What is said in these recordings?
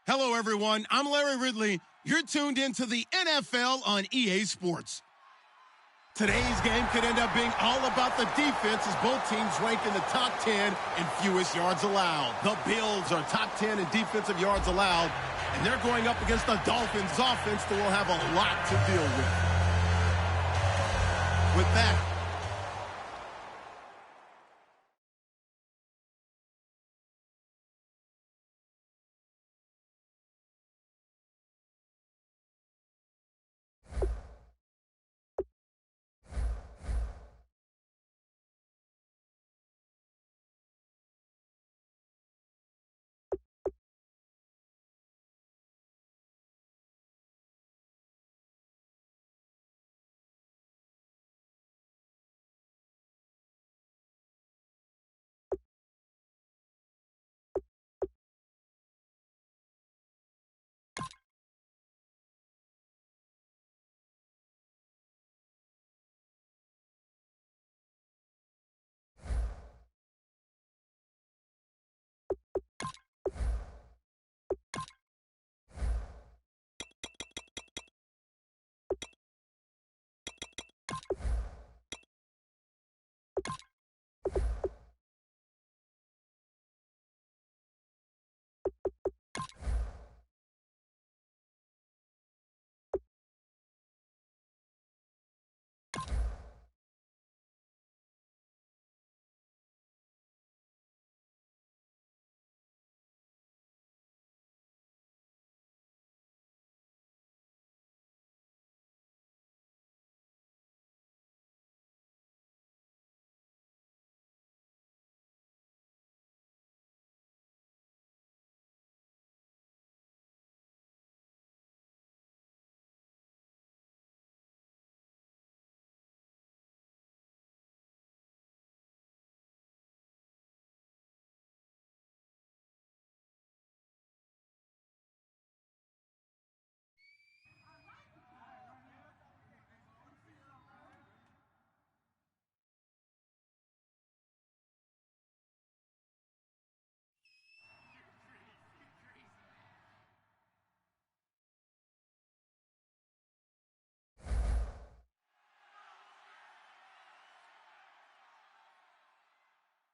Hello, everyone. I'm Larry Ridley. You're tuned into the NFL on EA Sports. Today's game could end up being all about the defense as both teams rank in the top 10 in fewest yards allowed. The Bills are top 10 in defensive yards allowed, and they're going up against the Dolphins offense that will have a lot to deal with. With that,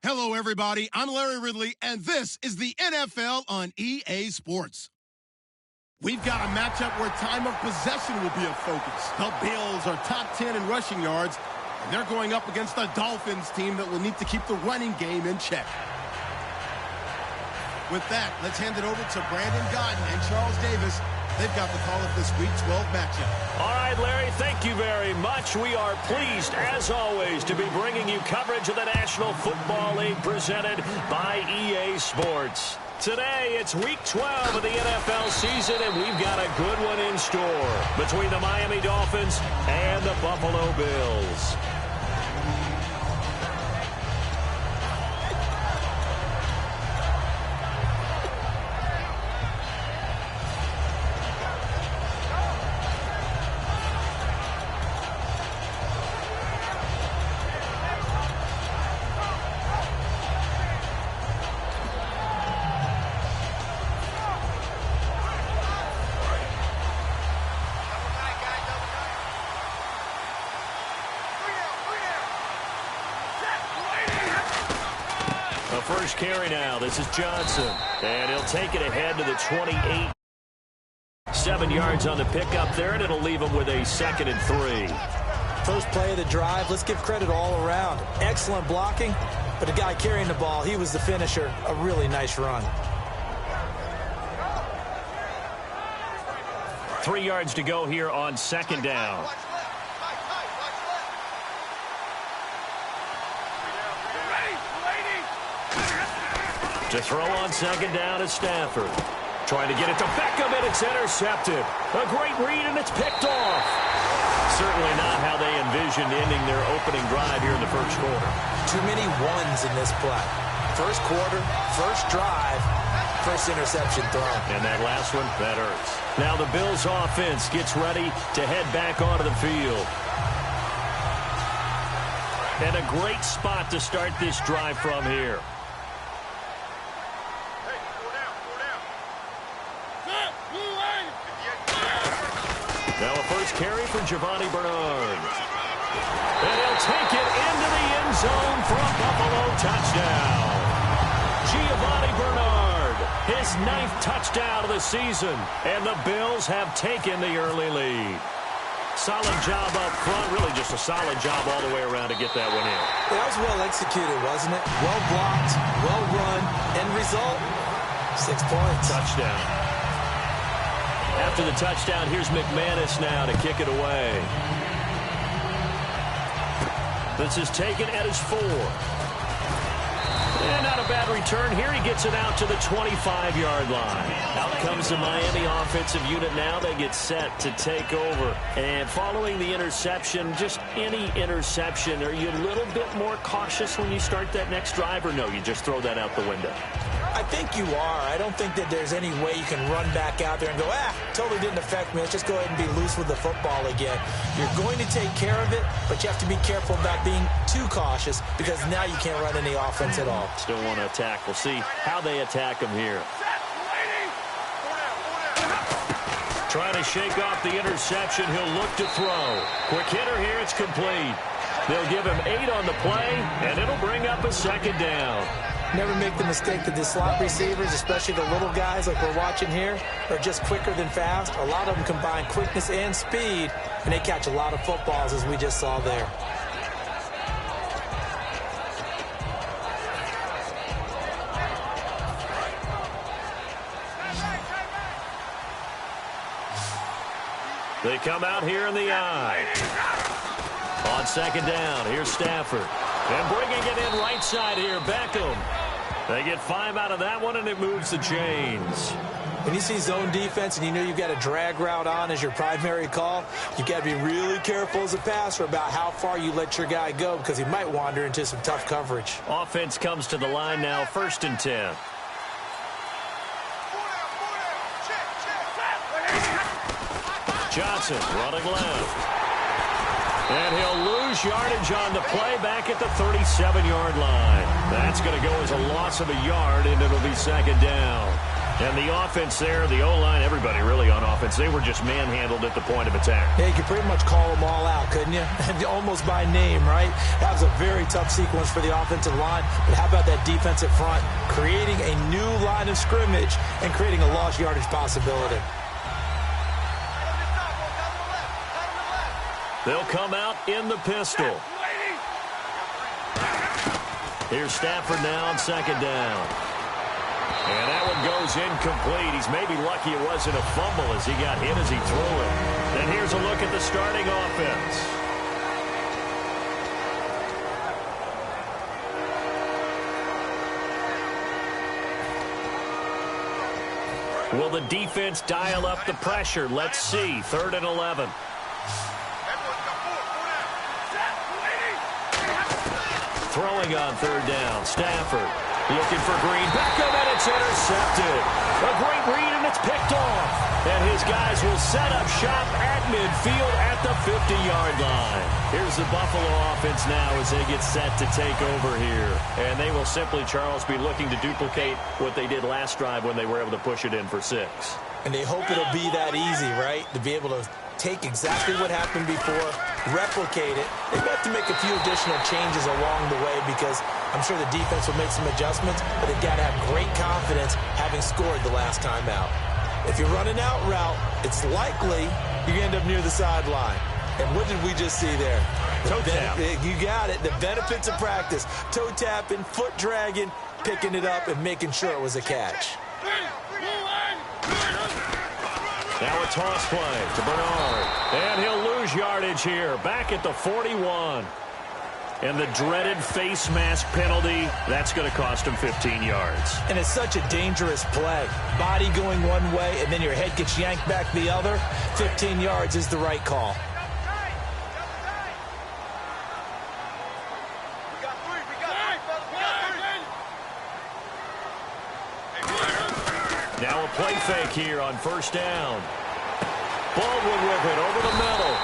hello, everybody. I'm Larry Ridley, and this is the NFL on EA Sports. We've got a matchup where time of possession will be a focus. The Bills are top 10 in rushing yards, and they're going up against the Dolphins team that will need to keep the running game in check. With that, let's hand it over to Brandon Godden and Charles Davis. They've got the call of this Week 12 matchup. All right, Larry, thank you very much. We are pleased, as always, to be bringing you coverage of the National Football League presented by EA Sports. Today, it's Week 12 of the NFL season, and we've got a good one in store between the Miami Dolphins and the Buffalo Bills. First carry now. This is Johnson. And he'll take it ahead to the 28. 7 yards on the pickup there, and it'll leave him with a 2nd and 3. First play of the drive. Let's give credit all around. Excellent blocking, but the guy carrying the ball, he was the finisher. A really nice run. 3 yards to go here on 2nd down. To throw on 2nd down is Stafford. Trying to get it to Beckham, and it's intercepted. A great read, and it's picked off. Certainly not how they envisioned ending their opening drive here in the first quarter. Too many ones in this play. First quarter, first drive, first interception thrown. And that last one, that hurts. Now the Bills offense gets ready to head back onto the field. And a great spot to start this drive from here. carry for Giovanni Bernard. And he'll take it into the end zone for a Buffalo touchdown. Giovanni Bernard, his 9th touchdown of the season, and the Bills have taken the early lead. Solid job up front, really just a solid job all the way around to get that one in. That was well executed, wasn't it? Well blocked, well run, end result, 6 points. Touchdown. After the touchdown, here's McManus now to kick it away. This is taken at his 4. And not a bad return here. He gets it out to the 25-yard line. Out comes the Miami offensive unit now. They get set to take over. And following the interception, just any interception, are you a little bit more cautious when you start that next drive, or no, you just throw that out the window? I think you are. I don't think that there's any way you can run back out there and go, totally didn't affect me. Let's just go ahead and be loose with the football again. You're going to take care of it, but you have to be careful about being too cautious because now you can't run any offense at all. Still want to attack. We'll see how they attack him here. Trying to shake off the interception. He'll look to throw. Quick hitter here. It's complete. They'll give him 8 on the play, and it'll bring up a 2nd down. Never make the mistake that the slot receivers, especially the little guys like we're watching here, are just quicker than fast. A lot of them combine quickness and speed, and they catch a lot of footballs, as we just saw there. They come out here in the eye. On 2nd down, here's Stafford. And bringing it in right side here, Beckham. They get 5 out of that one, and it moves the chains. When you see zone defense and you know you've got a drag route on as your primary call, you've got to be really careful as a passer about how far you let your guy go because he might wander into some tough coverage. Offense comes to the line now, 1st and 10. Johnson running left. And he'll lose yardage on the play back at the 37-yard line. That's going to go as a loss of a yard, and it'll be 2nd down. And the offense there, the O-line, everybody really on offense, they were just manhandled at the point of attack. Yeah, you could pretty much call them all out, couldn't you? Almost by name, right? That was a very tough sequence for the offensive line. But how about that defensive front? Creating a new line of scrimmage and creating a lost yardage possibility. They'll come out in the pistol. Here's Stafford now on 2nd down. And that one goes incomplete. He's maybe lucky it wasn't a fumble as he got hit as he threw it. And here's a look at the starting offense. Will the defense dial up the pressure? Let's see. 3rd and 11. Throwing on 3rd down. Stafford looking for Green. Beckham, and it's intercepted. A great read, and it's picked off. And his guys will set up shop at midfield at the 50-yard line. Here's the Buffalo offense now as they get set to take over here. And they will simply, Charles, be looking to duplicate what they did last drive when they were able to push it in for 6. And they hope it'll be that easy, right? To be able to take exactly what happened before, replicate it. They have to make a few additional changes along the way because I'm sure the defense will make some adjustments, but they've got to have great confidence having scored the last time out. If you run an out route, it's likely you end up near the sideline. And what did we just see there? Toe tap. You got it. The benefits of practice. Toe tapping, foot dragging, picking it up, and making sure it was a catch. Now a toss play to Bernard. And he'll lose yardage here. Back at the 41. And the dreaded face mask penalty, that's going to cost him 15 yards. And it's such a dangerous play. Body going one way, and then your head gets yanked back the other. 15 yards is the right call. Now a play fake here on 1st down. Baldwin with it over the middle.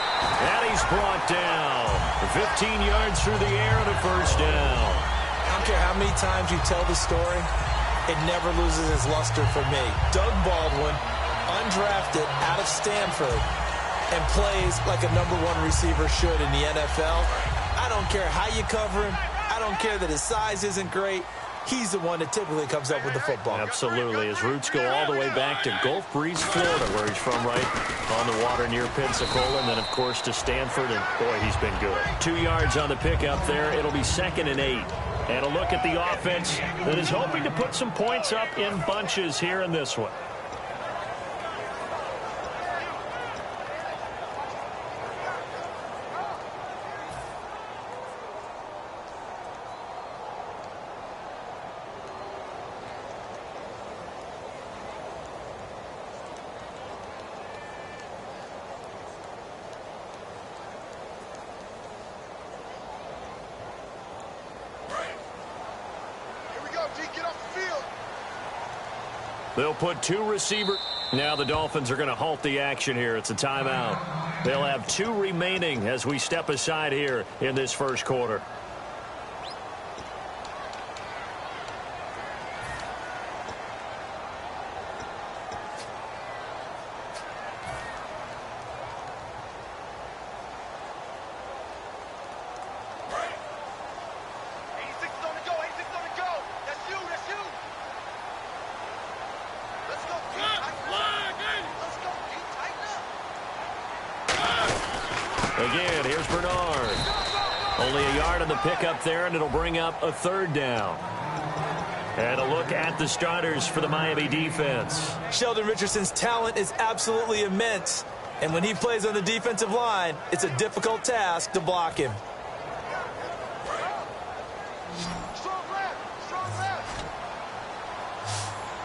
And he's brought down. 15 yards through the air and a 1st down. I don't care how many times you tell the story, it never loses its luster for me. Doug Baldwin, undrafted, out of Stanford, and plays like a #1 receiver should in the NFL. I don't care how you cover him. I don't care that his size isn't great. He's the one that typically comes up with the football. Absolutely. His roots go all the way back to Gulf Breeze, Florida, where he's from, right on the water near Pensacola, and then, of course, to Stanford, and, boy, he's been good. 2 yards on the pickup there. It'll be 2nd and 8. And a look at the offense that is hoping to put some points up in bunches here in this one. They'll put 2 receivers. Now the Dolphins are going to halt the action here. It's a timeout. They'll have 2 remaining as we step aside here in this first quarter. Again, here's Bernard. Only a yard on the pickup there, and it'll bring up a 3rd down. And a look at the starters for the Miami defense. Sheldon Richardson's talent is absolutely immense. And when he plays on the defensive line, it's a difficult task to block him.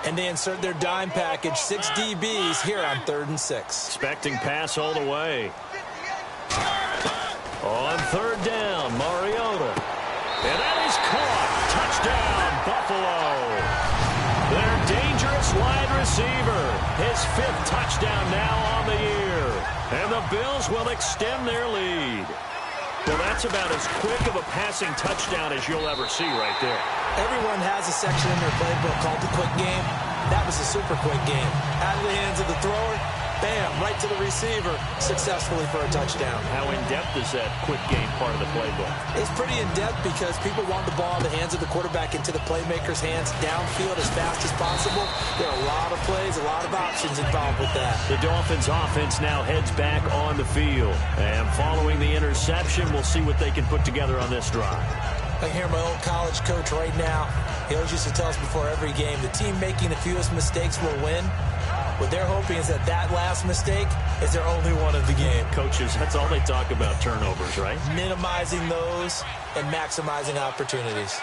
And they insert their dime package, 6 DBs here on 3rd and 6. Expecting pass all the way. On 3rd down, Mariota. And that is caught. Touchdown, Buffalo. Their dangerous wide receiver. His 5th touchdown now on the year. And the Bills will extend their lead. Well, that's about as quick of a passing touchdown as you'll ever see right there. Everyone has a section in their playbook called the quick game. That was a super quick game. Out of the hands of the thrower, bam, right to the receiver, successfully for a touchdown. How in-depth is that quick game part of the playbook? It's pretty in-depth because people want the ball in the hands of the quarterback into the playmaker's hands downfield as fast as possible. There are a lot of plays, a lot of options involved with that. The Dolphins offense now heads back on the field. And following the interception, we'll see what they can put together on this drive. I hear my old college coach right now. He always used to tell us before every game, the team making the fewest mistakes will win. What they're hoping is that last mistake is their only one of the game. Coaches, that's all they talk about, turnovers, right? Minimizing those and maximizing opportunities.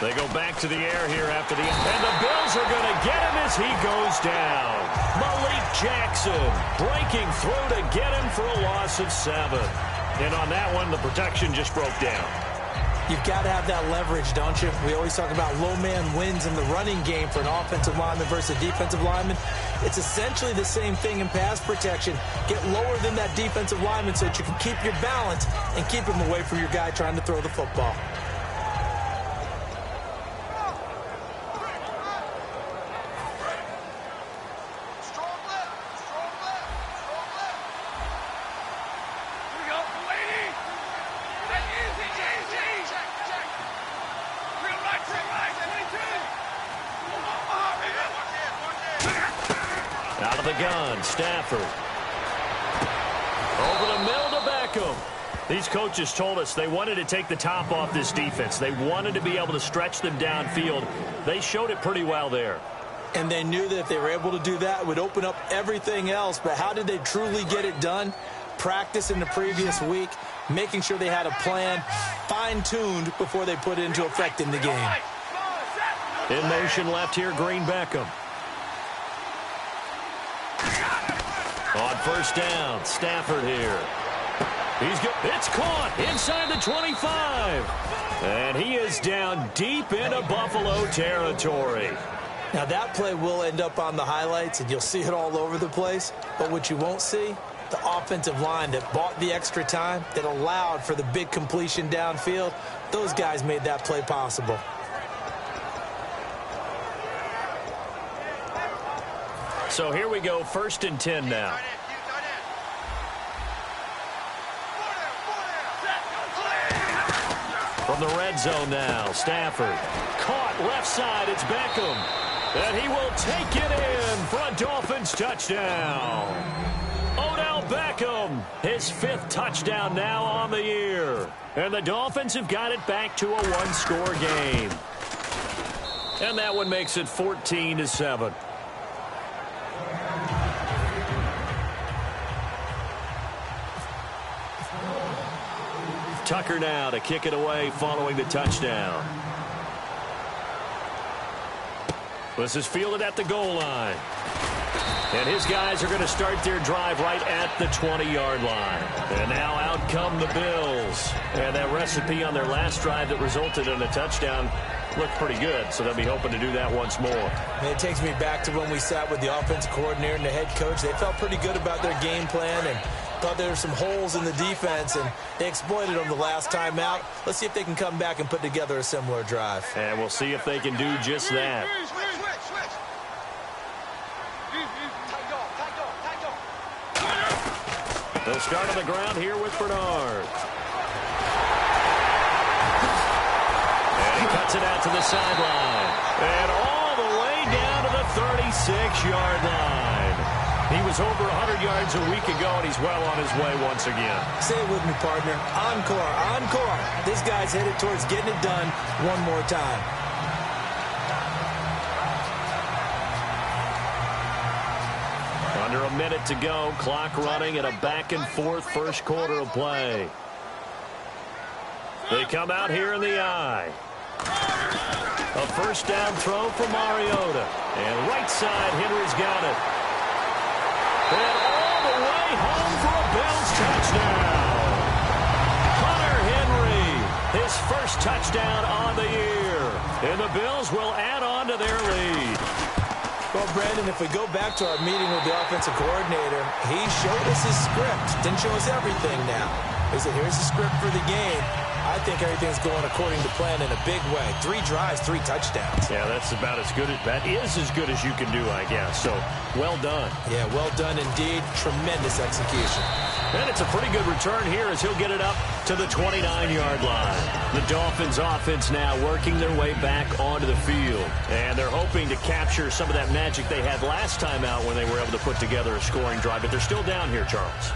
They go back to the air here after the... And the Bills are going to get him as he goes down. Malik Jackson breaking through to get him for a loss of 7. And on that one, the protection just broke down. You've got to have that leverage, don't you? We always talk about low man wins in the running game for an offensive lineman versus a defensive lineman. It's essentially the same thing in pass protection. Get lower than that defensive lineman so that you can keep your balance and keep him away from your guy trying to throw the football. Out of the gun, Stafford. Over the middle to Beckham. These coaches told us they wanted to take the top off this defense. They wanted to be able to stretch them downfield. They showed it pretty well there. And they knew that if they were able to do that, it would open up everything else. But how did they truly get it done? Practice in the previous week, making sure they had a plan, fine-tuned before they put it into effect in the game. In motion left here, Green Beckham. On 1st down, Stafford here. It's caught inside the 25. And he is down deep into Buffalo territory. Now that play will end up on the highlights, and you'll see it all over the place. But what you won't see, the offensive line that bought the extra time, that allowed for the big completion downfield, those guys made that play possible. So here we go, 1st and 10 now. From the red zone now, Stafford. Caught left side, it's Beckham. And he will take it in for a Dolphins touchdown. Odell Beckham, his 5th touchdown now on the year. And the Dolphins have got it back to a one-score game. And that one makes it 14-7. Tucker now to kick it away following the touchdown. This is fielded at the goal line. And his guys are going to start their drive right at the 20-yard line. And now out come the Bills. And that recipe on their last drive that resulted in a touchdown looked pretty good, so they'll be hoping to do that once more. And it takes me back to when we sat with the offensive coordinator and the head coach. They felt pretty good about their game plan and thought there were some holes in the defense, and they exploited them the last time out. Let's see if they can come back and put together a similar drive. And we'll see if they can do just that. They'll start on the ground here with Bernard. And he cuts it out to the sideline. And all the way down to the 36-yard line. He was over 100 yards a week ago, and he's well on his way once again. Say it with me, partner. Encore, encore. This guy's headed towards getting it done one more time. Under a minute to go, clock running at a back-and-forth first quarter of play. They come out here in the eye. A first down throw for Mariota. And right side, Henry's got it. And all the way home for a Bills touchdown. Hunter Henry, his first touchdown on the year. And the Bills will add on to their lead. Well, Brandon, if we go back to our meeting with the offensive coordinator, he showed us his script. Didn't show us everything now. He said, here's the script for the game. I think everything's going according to plan in a big way. 3 drives, 3 touchdowns. Yeah, that's about as good as that is as good as you can do, I guess. So, well done. Yeah, well done indeed. Tremendous execution. And it's a pretty good return here as he'll get it up to the 29-yard line. The Dolphins offense now working their way back onto the field. And they're hoping to capture some of that magic they had last time out when they were able to put together a scoring drive. But they're still down here, Charles.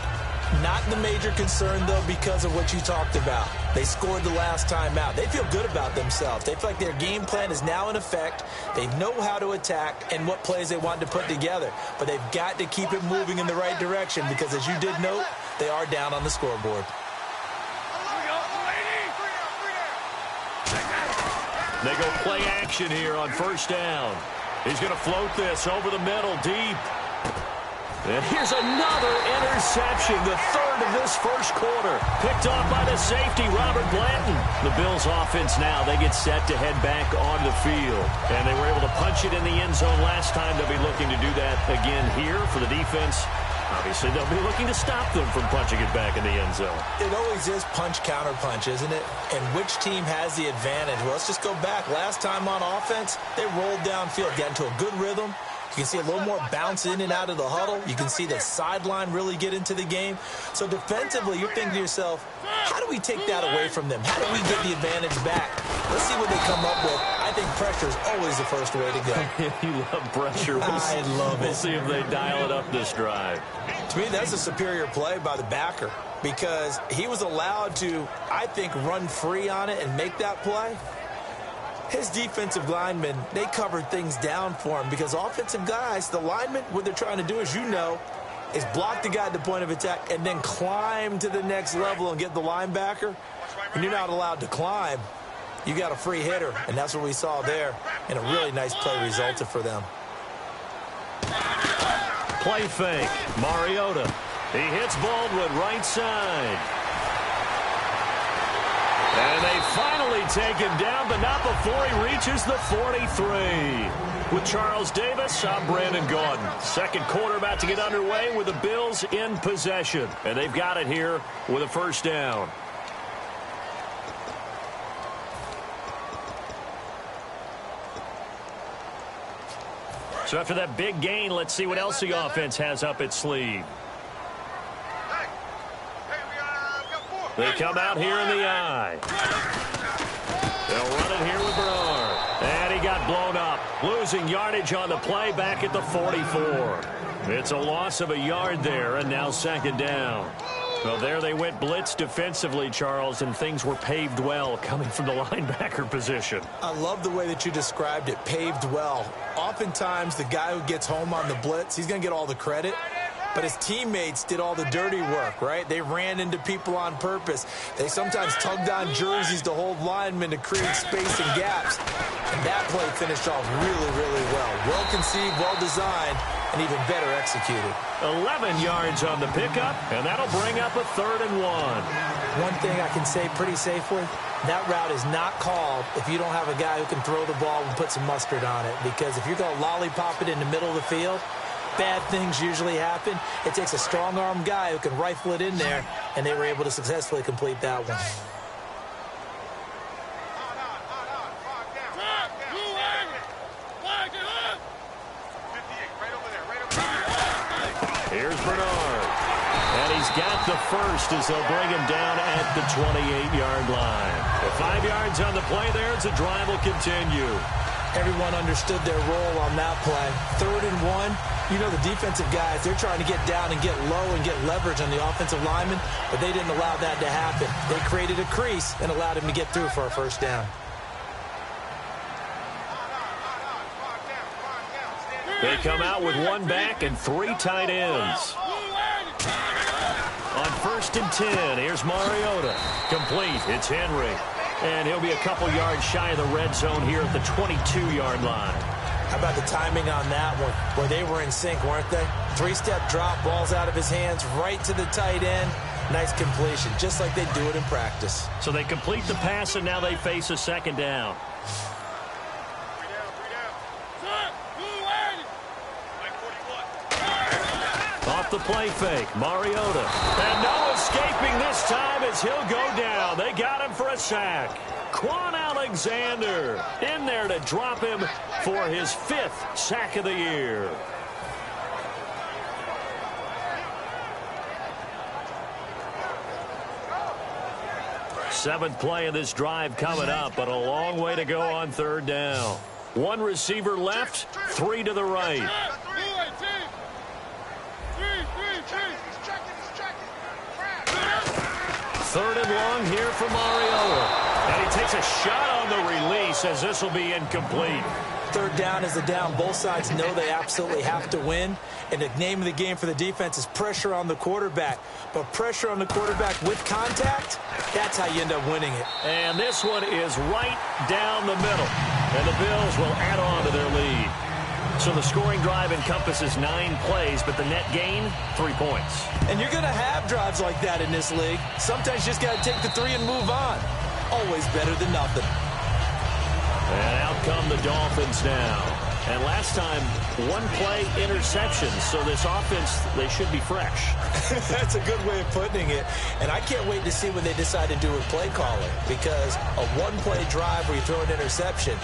Not the major concern, though, because of what you talked about. They scored the last time out. They feel good about themselves. They feel like their game plan is now in effect. They know how to attack and what plays they want to put together. But they've got to keep it moving in the right direction because, as you did note, they are down on the scoreboard. They go play action here on first down. He's going to float this over the middle deep. And here's another interception, the third of this first quarter. Picked off by the safety, Robert Blanton. The Bills offense now, they get set to head back onto the field. And they were able to punch it in the end zone last time. They'll be looking to do that again here for the defense. Obviously, they'll be looking to stop them from punching it back in the end zone. It always is punch, counter punch, isn't it? And which team has the advantage? Well, let's just go back. Last time on offense, they rolled downfield, got into a good rhythm. You can see a little more bounce in and out of the huddle. You can see the sideline really get into the game. So defensively, you're thinking to yourself, how do we take that away from them? How do we get the advantage back? Let's see what they come up with. I think pressure is always the first way to go. You love pressure. I love it. We'll see if they dial it up this drive. To me, that's a superior play by the backer because he was allowed to, I think, run free on it and make that play. His defensive linemen, they covered things down for him because offensive guys, the linemen, what they're trying to do, as you know, is block the guy at the point of attack and then climb to the next level and get the linebacker. When you're not allowed to climb, you got a free hitter, and that's what we saw there, and a really nice play resulted for them. Play fake, Mariota. He hits Baldwin right side. And they finally take him down, but not before he reaches the 43. With Charles Davis, I'm Brandon Gordon. Second quarter about to get underway with the Bills in possession. And they've got it here with a first down. So after that big gain, let's see what else the offense has up its sleeve. They come out here in the eye. They'll run it here with Bernard. And he got blown up. Losing yardage on the play back at the 44. It's a loss of a yard there, and now second down. Well, there they went blitz defensively, Charles, and things were paved well coming from the linebacker position. I love the way that you described it, paved well. Oftentimes, the guy who gets home on the blitz, he's going to get all the credit. But his teammates did all the dirty work, right? They ran into people on purpose. They sometimes tugged on jerseys to hold linemen to create space and gaps. And that play finished off really, really well. Well-conceived, well-designed, and even better executed. 11 yards on the pickup, and that'll bring up a 3rd and 1. One thing I can say pretty safely, that route is not called if you don't have a guy who can throw the ball and put some mustard on it. Because if you're going to lollipop it in the middle of the field, bad things usually happen. It takes a strong-arm guy who can rifle it in there, and they were able to successfully complete that one. Here's Bernard. And he's got the first as they'll bring him down at the 28-yard line. The 5 yards on the play there as the drive will continue. Everyone understood their role on that play. 3rd and 1. You know the defensive guys, they're trying to get down and get low and get leverage on the offensive lineman, but they didn't allow that to happen. They created a crease and allowed him to get through for a first down. They come out with 1 back and 3 tight ends. On 1st and 10, here's Mariota. Complete. It's Henry. And he'll be a couple yards shy of the red zone here at the 22-yard line. How about the timing on that one, where they were in sync, weren't they? 3-step drop, ball's out of his hands, right to the tight end. Nice completion, just like they do it in practice. So they complete the pass, and now they face a 2nd down. Off the play fake, Mariota. And no escaping this time as he'll go down. They got him for a sack. Quan Alexander in there to drop him for his 5th sack of the year. Seventh play of this drive coming up, but a long way to go on 3rd down. 1 receiver left, 3 to the right. 3rd and long here for Mariota. And he takes a shot on the release as this will be incomplete. 3rd down is the down. Both sides know they absolutely have to win. And the name of the game for the defense is pressure on the quarterback. But pressure on the quarterback with contact, that's how you end up winning it. And this one is right down the middle. And the Bills will add on to their lead. So the scoring drive encompasses 9 plays, but the net gain, 3 points. And you're going to have drives like that in this league. Sometimes you just got to take the 3 and move on. Always better than nothing. And out come the Dolphins now. And last time, 1 play interception. So this offense, they should be fresh. That's a good way of putting it. And I can't wait to see what they decide to do with play calling. Because a 1-play drive where you throw an interception,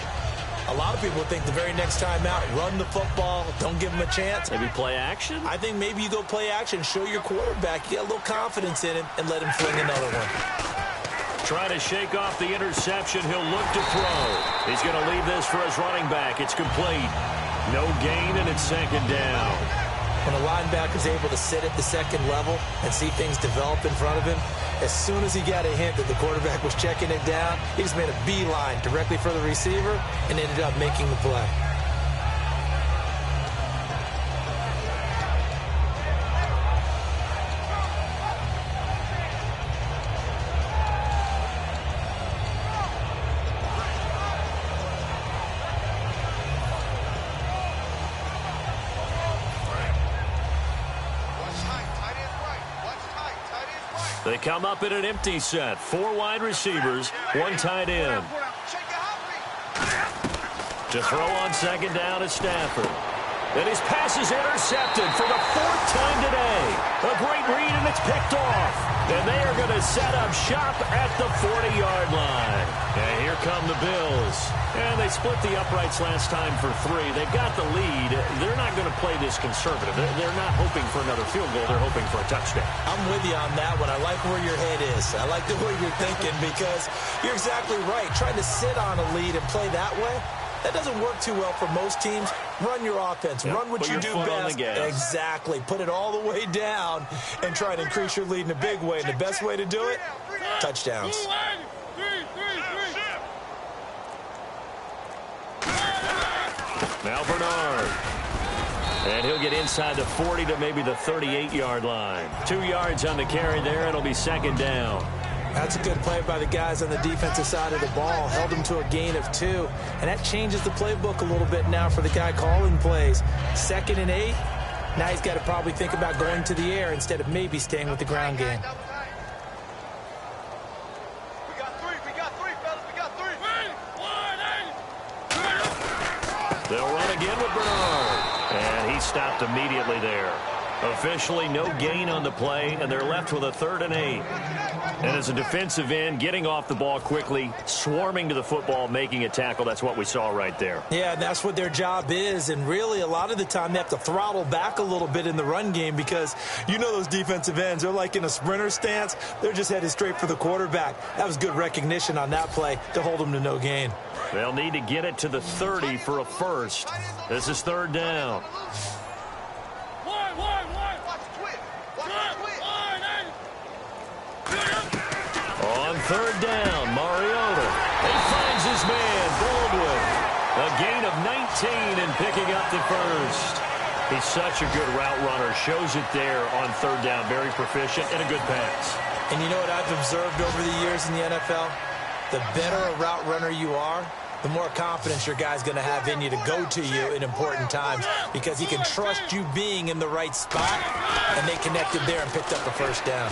a lot of people think the very next time out, run the football, don't give him a chance. Maybe play action? I think maybe you go play action, show your quarterback, you get a little confidence in him, and let him fling another one. Try to shake off the interception. He'll look to throw. He's going to leave this for his running back. It's complete. No gain, and it's 2nd down. When a linebacker's able to sit at the 2nd level and see things develop in front of him, as soon as he got a hint that the quarterback was checking it down, he just made a beeline directly for the receiver and ended up making the play. They come up in an empty set. 4 wide receivers, 1 tight end. To throw on 2nd down is Stafford. And his pass is intercepted for the 4th time today. A great read, and it's picked off. And they are going to set up shop at the 40-yard line. And here come the Bills. And they split the uprights last time for 3. They've got the lead. They're not going to play this conservative. They're not hoping for another field goal. They're hoping for a touchdown. I'm with you on that one. I like where your head is. I like the way you're thinking because you're exactly right. Trying to sit on a lead and play that way, that doesn't work too well for most teams. Run your offense. Run what you do best. Exactly. Put it all the way down and try to increase your lead in a big way. And the best way to do it, touchdowns. Now Bernard. And he'll get inside the 40 to maybe the 38-yard line. 2 yards on the carry there. It'll be 2nd down. That's a good play by the guys on the defensive side of the ball. Held them to a gain of 2. And that changes the playbook a little bit now for the guy calling plays. 2nd and 8. Now he's got to probably think about going to the air instead of maybe staying with the ground game. We got 3, fellas. We got 3. They'll run again with Bernard. And he stopped immediately there. Officially no gain on the play, and they're left with a 3rd and 8. And as a defensive end, getting off the ball quickly, swarming to the football, making a tackle, that's what we saw right there. Yeah, and that's what their job is. And really, a lot of the time, they have to throttle back a little bit in the run game because you know those defensive ends, they're like in a sprinter stance. They're just headed straight for the quarterback. That was good recognition on that play to hold them to no gain. They'll need to get it to the 30 for a first. This is 3rd down. On 3rd down, Mariota. He finds his man, Baldwin. A gain of 19 and picking up the first. He's such a good route runner. Shows it there on 3rd down. Very proficient and a good pass. And you know what I've observed over the years in the NFL? The better a route runner you are, the more confidence your guy's going to have in you to go to you in important times because he can trust you being in the right spot, and they connected there and picked up the first down.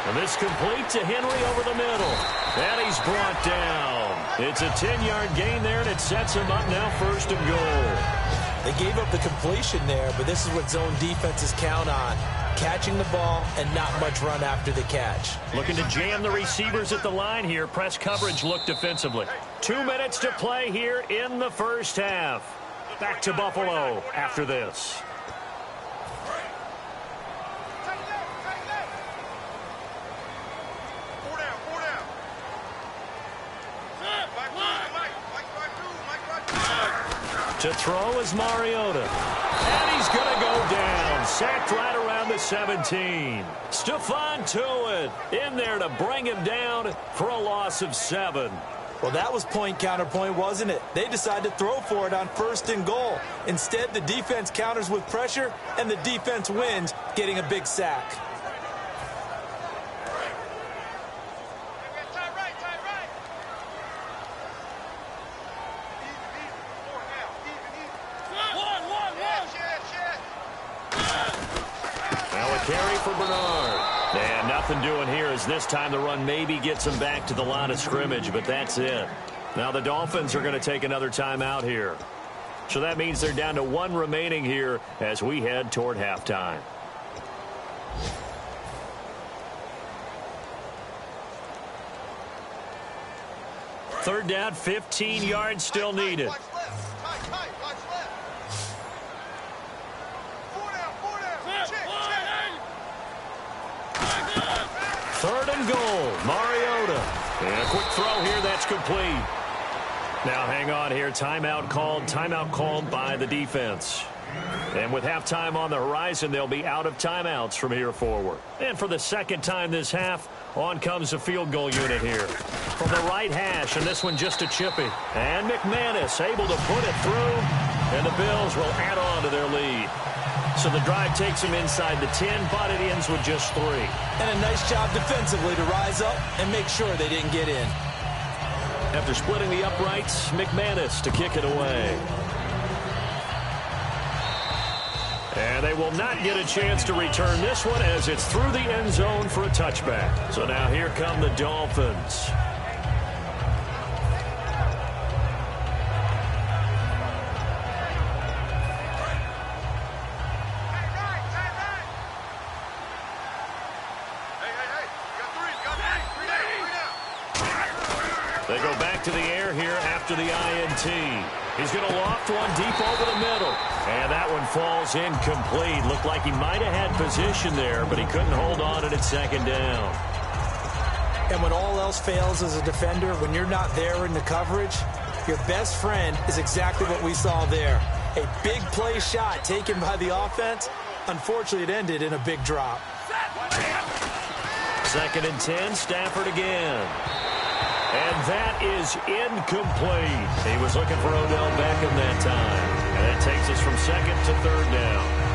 And this complete to Henry over the middle. And he's brought down. It's a 10-yard gain there, and it sets him up now 1st and goal. They gave up the completion there, but this is what zone defenses count on. Catching the ball and not much run after the catch. Looking to jam the receivers at the line here. Press coverage look defensively. 2 minutes to play here in the first half. Back to Buffalo after this. To throw is Mariota. And he's going to go down. Sacked right around the 17. Stephon Toohot in there to bring him down for a loss of 7. Well, that was point counterpoint, wasn't it? They decided to throw for it on 1st and goal. Instead, the defense counters with pressure, and the defense wins, getting a big sack. Carry for Bernard. And nothing doing here as this time the run maybe gets them back to the line of scrimmage, but that's it. Now the Dolphins are going to take another timeout here. So that means they're down to 1 remaining here as we head toward halftime. Third down, 15 yards still needed. Third and goal, Mariota. And a quick throw here, that's complete. Now hang on here, timeout called by the defense. And with halftime on the horizon, they'll be out of timeouts from here forward. And for the 2nd time this half, on comes the field goal unit here. From the right hash, and this one just a chippy. And McManus able to put it through, and the Bills will add on to their lead. So the drive takes them inside the 10, but it ends with just 3. And a nice job defensively to rise up and make sure they didn't get in. After splitting the uprights, McManus to kick it away. And they will not get a chance to return this one as it's through the end zone for a touchback. So now here come the Dolphins. back to the air here after the INT. He's going to loft one deep over the middle. And that one falls incomplete. Looked like he might have had position there, but he couldn't hold on to it at second down. And when all else fails as a defender, when you're not there in the coverage, your best friend is exactly what we saw there. A big play shot taken by the offense. Unfortunately, it ended in a big drop. 2nd and 10, Stafford again. And that is incomplete. He was looking for Odell Beckham that time. And that takes us from 2nd to 3rd down.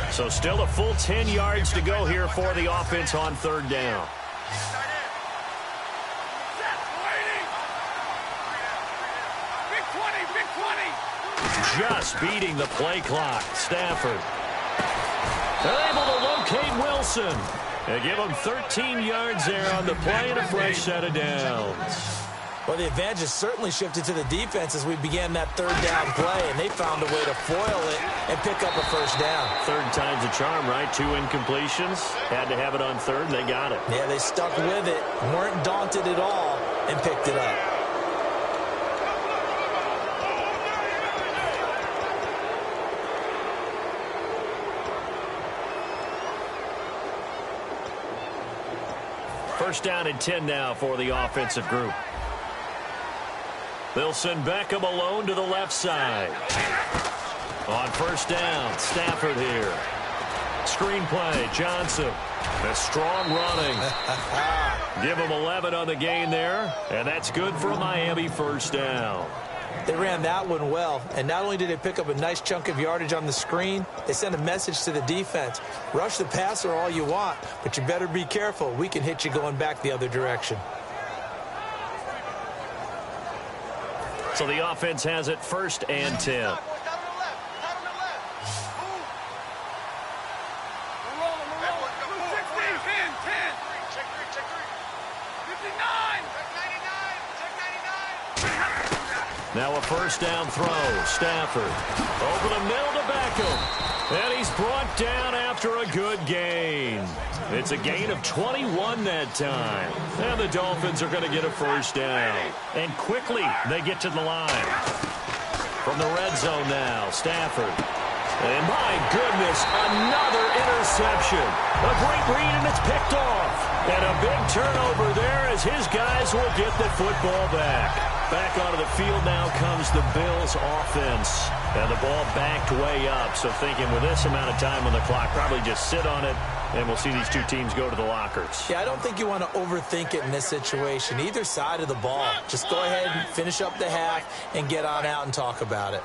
So still a full 10 yards to go here for the offense on 3rd down. Just beating the play clock. Stafford. They're able to locate Wilson. They give him 13 yards there on the play and a fresh set of downs. Well, the advantage has certainly shifted to the defense as we began that 3rd down play, and they found a way to foil it and pick up a first down. 3rd time's a charm, right? 2 incompletions. Had to have it on 3rd, and they got it. Yeah, they stuck with it, weren't daunted at all, and picked it up. First down and 10 now for the offensive group. They'll send Beckham alone to the left side. On 1st down, Stafford here. Screenplay, Johnson. That's strong running. Give him 11 on the gain there, and that's good for a Miami 1st down. They ran that one well, and not only did they pick up a nice chunk of yardage on the screen, they sent a message to the defense. Rush the passer all you want, but you better be careful. We can hit you going back the other direction. So the offense has it 1st and 10. Now a 1st down throw. Stafford over the middle to Beckham. And he's brought down after a good gain. It's a gain of 21 that time. And the Dolphins are going to get a 1st down. And quickly they get to the line. From the red zone now, Stafford. And my goodness, another interception. A great read, and it's picked off. And a big turnover there as his guys will get the football back. Back onto the field now comes the Bills offense. And the ball backed way up. So thinking with this amount of time on the clock, probably just sit on it, and we'll see these two teams go to the lockers. Yeah, I don't think you want to overthink it in this situation. Either side of the ball. Just go ahead and finish up the half and get on out and talk about it.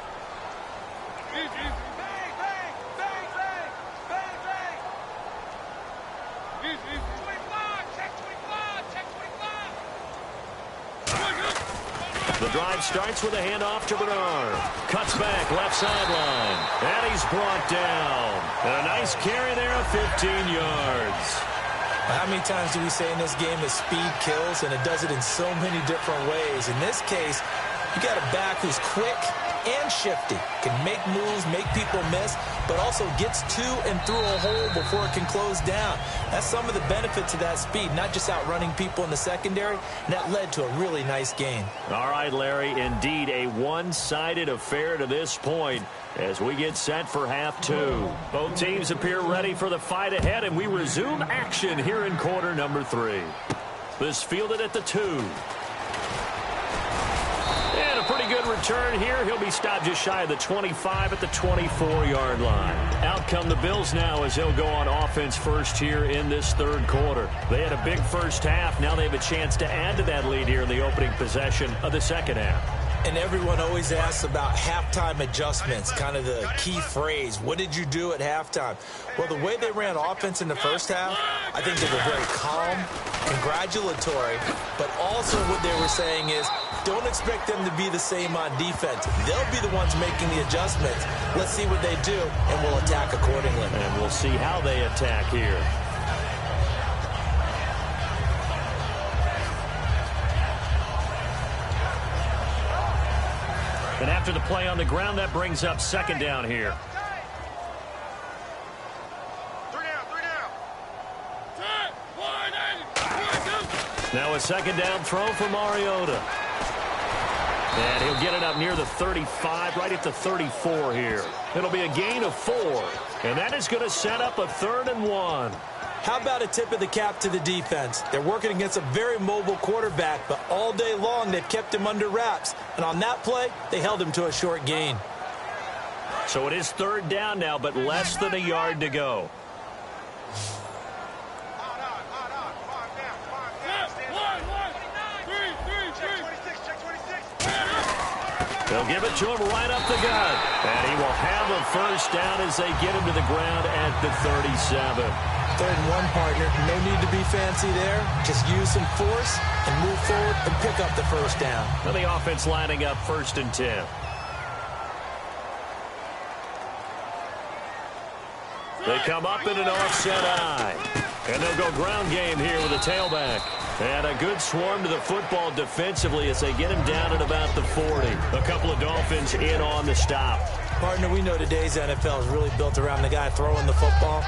The drive starts with a handoff to Bernard. Cuts back, left sideline. And he's brought down. And a nice carry there of 15 yards. How many times do we say in this game that speed kills, and it does it in so many different ways? In this case, you got a back who's quick and shifty, can make moves, make people miss, but also gets to and through a hole before it can close down. That's some of the benefits of that speed, not just outrunning people in the secondary, and that led to a really nice gain. All right, Larry, indeed a one-sided affair to this point as we get set for half 2. Both teams appear ready for the fight ahead, and we resume action here in quarter number 3. This fielded at the 2. And a pretty good return here. He'll be stopped just shy of the 25 at the 24-yard line. Out come the Bills now as they'll go on offense first here in this 3rd quarter. They had a big first half. Now they have a chance to add to that lead here in the opening possession of the 2nd half. And everyone always asks about halftime adjustments, kind of the key phrase. What did you do at halftime? Well, the way they ran offense in the first half, I think they were very calm, congratulatory, but also what they were saying is don't expect them to be the same on defense. They'll be the ones making the adjustments. Let's see what they do, and we'll attack accordingly. And we'll see how they attack here. And after the play on the ground, that brings up second down here. Now a second down throw for Mariota. And he'll get it up near the 35, right at the 34 here. It'll be a gain of 4. And that is going to set up a 3rd and 1. How about a tip of the cap to the defense? They're working against a very mobile quarterback, but all day long they've kept him under wraps. And on that play, they held him to a short gain. So it is 3rd down now, but less than a yard to go. They'll give it to him right up the gut. And he will have a first down as they get him to the ground at the 37. 3rd and 1, partner. No need to be fancy there. Just use some force and move forward and pick up the first down. And the offense lining up 1st and 10. They come up in an offset eye. And they'll go ground game here with a tailback. And a good swarm to the football defensively as they get him down at about the 40. A couple of Dolphins in on the stop. Partner, we know today's NFL is really built around the guy throwing the football.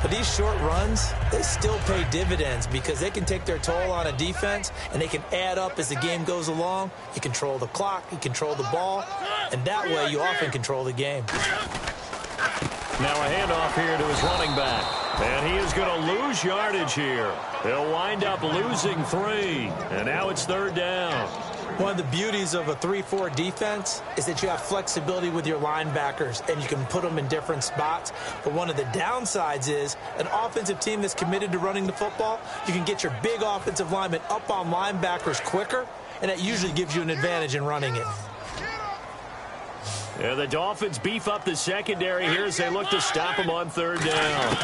But these short runs, they still pay dividends because they can take their toll on a defense and they can add up as the game goes along. You control the clock, you control the ball, and that way you often control the game. Now a handoff here to his running back. And he is going to lose yardage here. He'll wind up losing 3. And now it's 3rd down. One of the beauties of a 3-4 defense is that you have flexibility with your linebackers and you can put them in different spots. But one of the downsides is an offensive team that's committed to running the football, you can get your big offensive linemen up on linebackers quicker, and that usually gives you an advantage in running it. Yeah, the Dolphins beef up the secondary here as they look to stop him on 3rd down.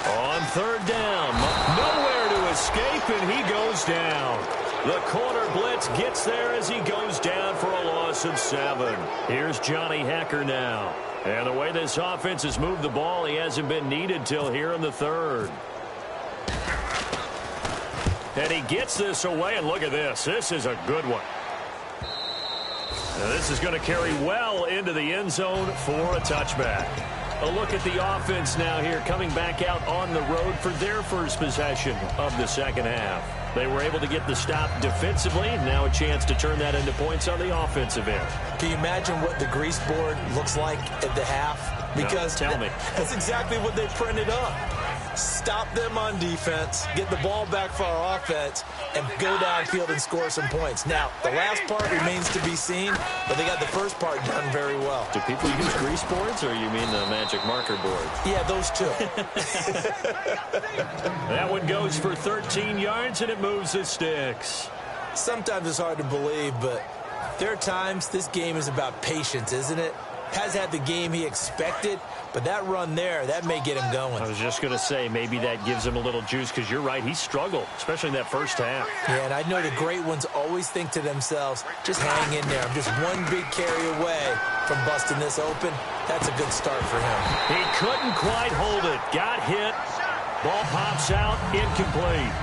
On 3rd down, nowhere to escape, and he goes down. The corner blitz gets there as he goes down for a loss of 7. Here's Johnny Hecker now. And the way this offense has moved the ball, he hasn't been needed till here in the 3rd. And he gets this away, and look at this. This is a good one. Now this is going to carry well into the end zone for a touchback. A look at the offense now here, coming back out on the road for their first possession of the second half. They were able to get the stop defensively. Now a chance to turn that into points on the offensive end. Can you imagine what the grease board looks like at the half? Because no, tell me. That's exactly what they printed up. Stop them on defense, get the ball back for our offense, and go downfield and score some points. Now, the last part remains to be seen, but they got the first part done very well. Do people use grease boards, or you mean the magic marker board? Yeah, those two. That one goes for 13 yards, and it moves the sticks. Sometimes it's hard to believe, but there are times this game is about patience, isn't it? Has had the game he expected, but that run there, that may get him going. I was just going to say, maybe that gives him a little juice, because you're right, he struggled, especially in that first half. Yeah, and I know the great ones always think to themselves, just hang in there. I'm just one big carry away from busting this open. That's a good start for him. He couldn't quite hold it. Got hit. Ball pops out, incomplete.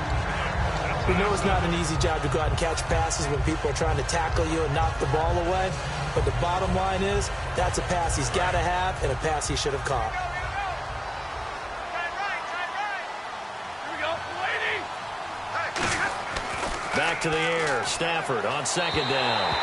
We know it's not an easy job to go out and catch passes when people are trying to tackle you and knock the ball away. But the bottom line is, that's a pass he's got to have and a pass he should have caught. Back to the air. Stafford on second down.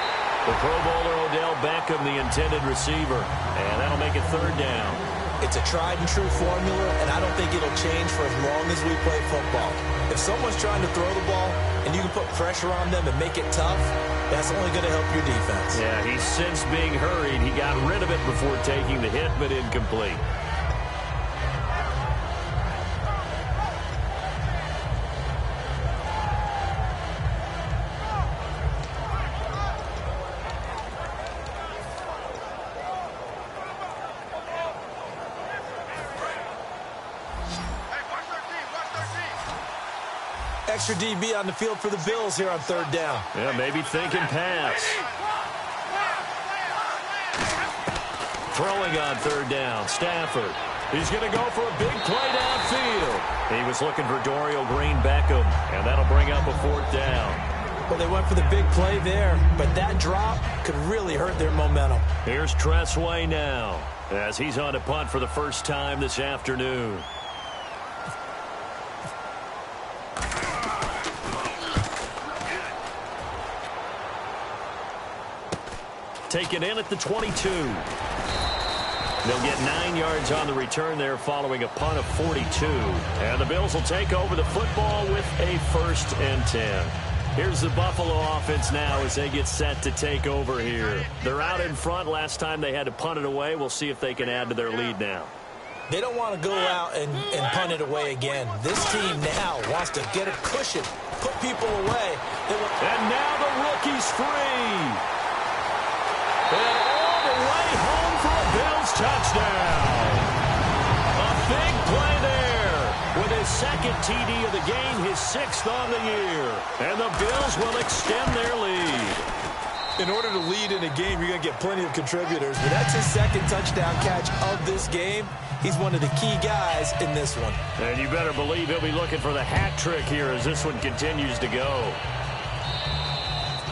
The Pro Bowler Odell Beckham, the intended receiver. And that'll make it 3rd down. It's a tried-and-true formula, and I don't think it'll change for as long as we play football. If someone's trying to throw the ball and you can put pressure on them and make it tough, that's only going to help your defense. Yeah, he's since being hurried. He got rid of it before taking the hit, but incomplete. Extra DB on the field for the Bills here on third down. Yeah, maybe thinking pass. Throwing on third down, Stafford. He's going to go for a big play downfield. He was looking for Dorial Green-Beckham, and that'll bring up a fourth down. Well, they went for the big play there, but that drop could really hurt their momentum. Here's Tressway now, as he's on to punt for the first time this afternoon. Taken in at the 22. They'll get 9 yards on the return there following a punt of 42. And the Bills will take over the football with a 1st and 10. Here's the Buffalo offense now as they get set to take over here. They're out in front. Last time they had to punt it away. We'll see if they can add to their lead now. They don't want to go out and punt it away again. This team now wants to get a cushion, put people away. And now the rookie's free. And all the way home for a Bills touchdown. A big play there with his 2nd TD of the game, his 6th on the year. And the Bills will extend their lead. In order to lead in a game, you're going to get plenty of contributors. But that's his 2nd touchdown catch of this game. He's one of the key guys in this one. And you better believe he'll be looking for the hat trick here as this one continues to go.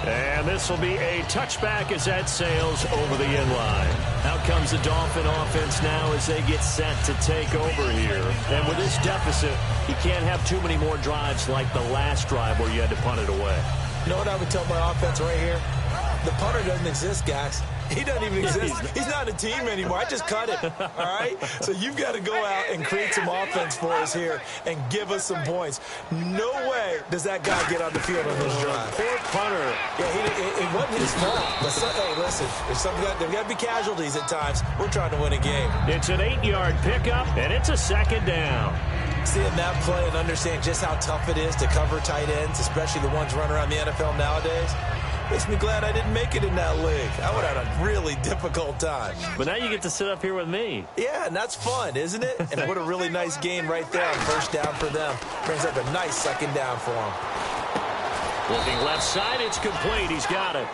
And this will be a touchback as that sails over the end line. Out comes the Dolphin offense now as they get set to take over here. And with this deficit, you can't have too many more drives like the last drive where you had to punt it away. You know what I would tell my offense right here? The punter doesn't exist, guys. He doesn't even exist. He's not a team anymore. I just cut him, all right? So you've got to go out and create some offense for us here and give us some points. No way does that guy get on the field on this drive. Poor punter. Yeah, it wasn't his fault. But hey, listen, there's got to be casualties at times. We're trying to win a game. It's an 8-yard pickup, and it's a 2nd down. Seeing that play and understand just how tough it is to cover tight ends, especially the ones running around the NFL nowadays, makes me glad I didn't make it in that league. I would have had a really difficult time. But now you get to sit up here with me. Yeah, and that's fun, isn't it? And what a really nice game right there on 1st down for them. Brings up a nice 2nd down for them. Looking left side, it's complete. He's got it.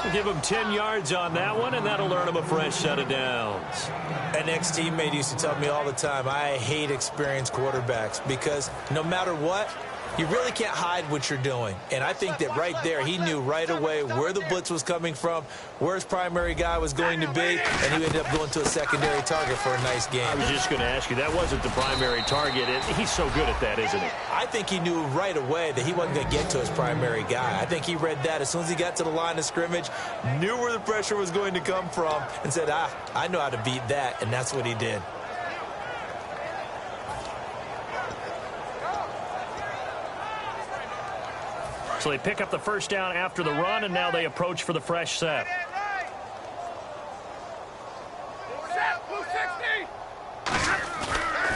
We'll give him 10 yards on that one, and that'll earn him a fresh set of downs. An ex-teammate used to tell me all the time, I hate experienced quarterbacks because no matter what, you really can't hide what you're doing. And I think that right there, he knew right away where the blitz was coming from, where his primary guy was going to be, and he ended up going to a secondary target for a nice game. I was just going to ask you, that wasn't the primary target. He's so good at that, isn't he? I think he knew right away that he wasn't going to get to his primary guy. I think he read that as soon as he got to the line of scrimmage, knew where the pressure was going to come from, and said, I know how to beat that, and that's what he did. So they pick up the 1st down after the run, and now they approach for the fresh set.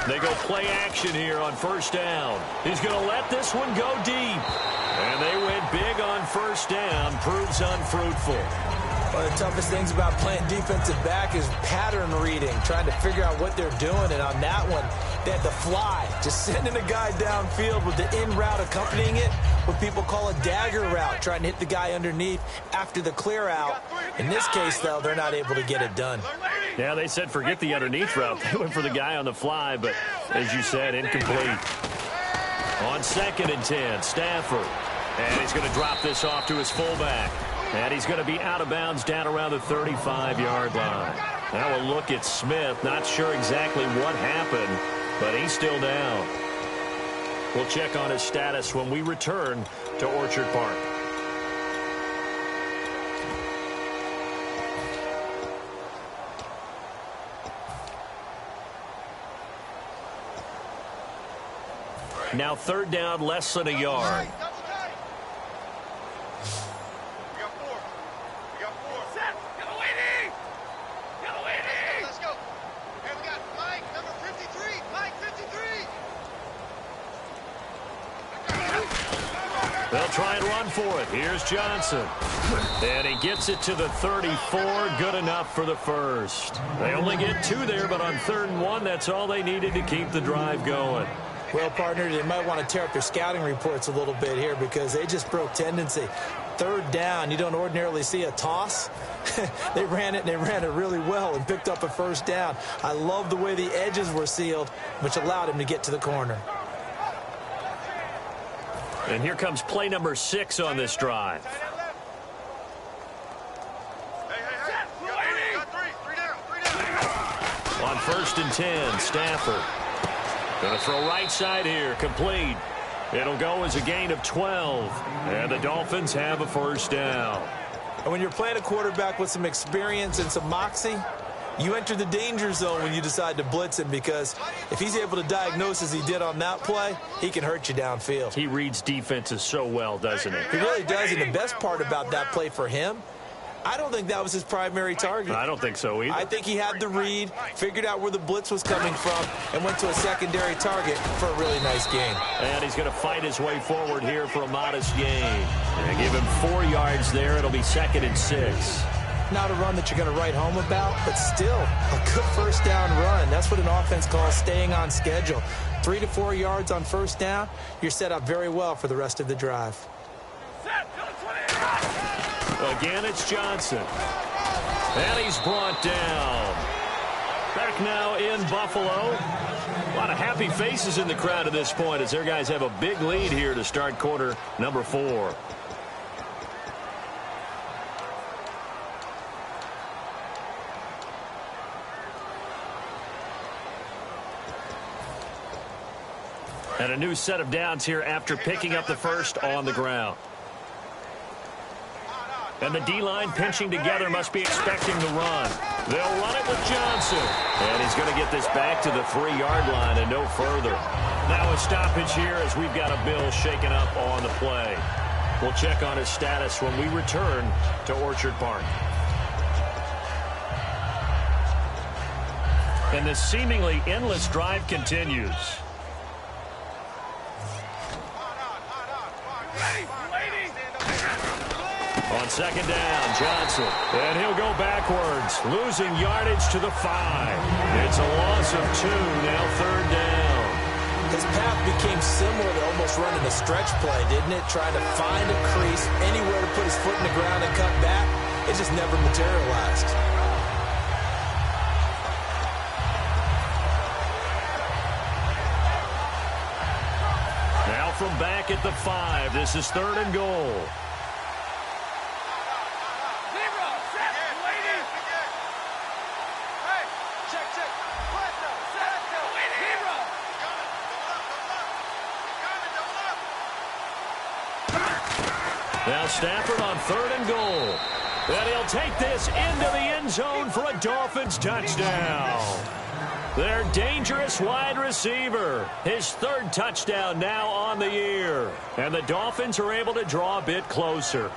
They go play action here on 1st down. He's going to let this one go deep. And they went big on 1st down. Proves unfruitful. One of the toughest things about playing defensive back is pattern reading, trying to figure out what they're doing. And on that one, they had to fly, just sending a guy downfield with the in route accompanying it, what people call a dagger route, trying to hit the guy underneath after the clear out. In this case, though, they're not able to get it done. Yeah, they said forget the underneath route. They went for the guy on the fly, but as you said, incomplete. On 2nd and 10, Stafford. And he's going to drop this off to his fullback. And he's going to be out of bounds down around the 35-yard line. Now we'll look at Smith. Not sure exactly what happened, but he's still down. We'll check on his status when we return to Orchard Park. Now 3rd down, less than a yard. They'll try and run for it. Here's Johnson. And he gets it to the 34. Good enough for the 1st. They only get 2 there, but on 3rd and 1, that's all they needed to keep the drive going. Well, partner, they might want to tear up their scouting reports a little bit here because they just broke tendency. Third down, you don't ordinarily see a toss. They ran it, and they ran it really well and picked up a first down. I love the way the edges were sealed, which allowed him to get to the corner. And here comes play number 6 on this drive. On 1st and 10, Stafford. Going to throw right side here, complete. It'll go as a gain of 12. And the Dolphins have a first down. And when you're playing a quarterback with some experience and some moxie, you enter the danger zone when you decide to blitz him, because if he's able to diagnose as he did on that play, he can hurt you downfield. He reads defenses so well, doesn't he? He really does, and the best part about that play for him, I don't think that was his primary target. I don't think so either. I think he had the read, figured out where the blitz was coming from, and went to a secondary target for a really nice gain. And he's going to fight his way forward here for a modest gain. And give him 4 yards there. It'll be 2nd and 6. Not a run that you're going to write home about, but still a good first down run. That's what an offense calls staying on schedule. 3 to 4 yards on first down, you're set up very well for the rest of the drive. Again, it's Johnson. And he's brought down. Back now in Buffalo. A lot of happy faces in the crowd at this point as their guys have a big lead here to start quarter number 4. And a new set of downs here after picking up the first on the ground. And the D-line pinching together must be expecting the run. They'll run it with Johnson. And he's going to get this back to the 3-yard line and no further. Now a stoppage here as we've got a Bill shaken up on the play. We'll check on his status when we return to Orchard Park. And this seemingly endless drive continues. On 2nd down, Johnson. And he'll go backwards, losing yardage to the 5. It's a loss of 2, now 3rd down. His path became similar to almost running a stretch play, didn't it? Trying to find a crease, anywhere to put his foot in the ground and cut back. It just never materialized. Now from back at the 5, this is 3rd and goal. Now Stafford on 3rd and goal. And he'll take this into the end zone for a Dolphins touchdown. Their dangerous wide receiver. His 3rd touchdown now on the year. And the Dolphins are able to draw a bit closer.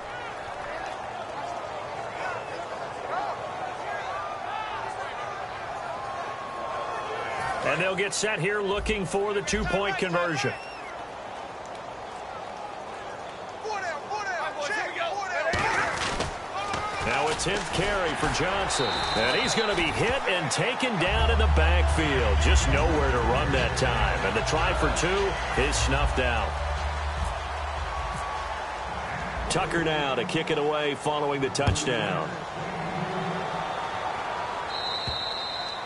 And they'll get set here looking for the 2-point conversion. Now a 10th carry for Johnson. And he's going to be hit and taken down in the backfield. Just nowhere to run that time. And the try for 2 is snuffed out. Tucker now to kick it away following the touchdown.